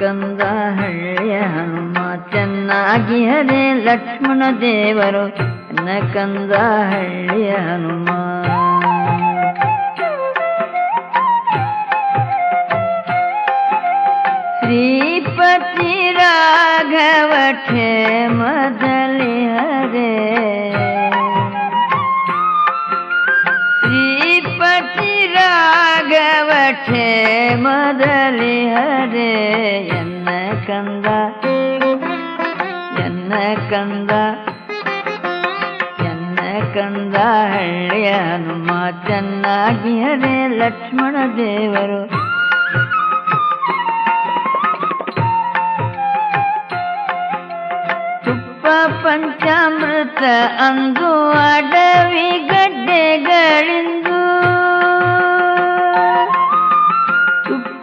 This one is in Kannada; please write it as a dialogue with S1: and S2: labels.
S1: ಕಂದ ಹಳ್ಳಿಯ ಹನುಮ ಚೆನ್ನಾಗಿ ಹರೇ ಲಕ್ಷ್ಮಣ ದೇವರು ಎನ್ನ ಕಂದ ಹಳ್ಳಿಯ ಹನುಮ ಶ್ರೀಪತಿ ರಾಘವ ಕ್ಷೇಮದಲ್ಲಿ ಹರೇ ಶ್ರೀಪತಿ ರಾಘವ ಕ್ಷೇಮದಲ್ಲಿ ಹರೇ ಎನ್ನ ಕಂದ ಎನ್ನ ಕಂದ ಎನ್ನ ಕಂದ ಹಳ್ಳಿಯ ಹನುಮ ಚೆನ್ನಾಗಿ ಹರೇ ಲಕ್ಷ್ಮಣ ದೇವರು ಪಂಚಾಮೃತ ಅಂದು ಅಡವಿಗ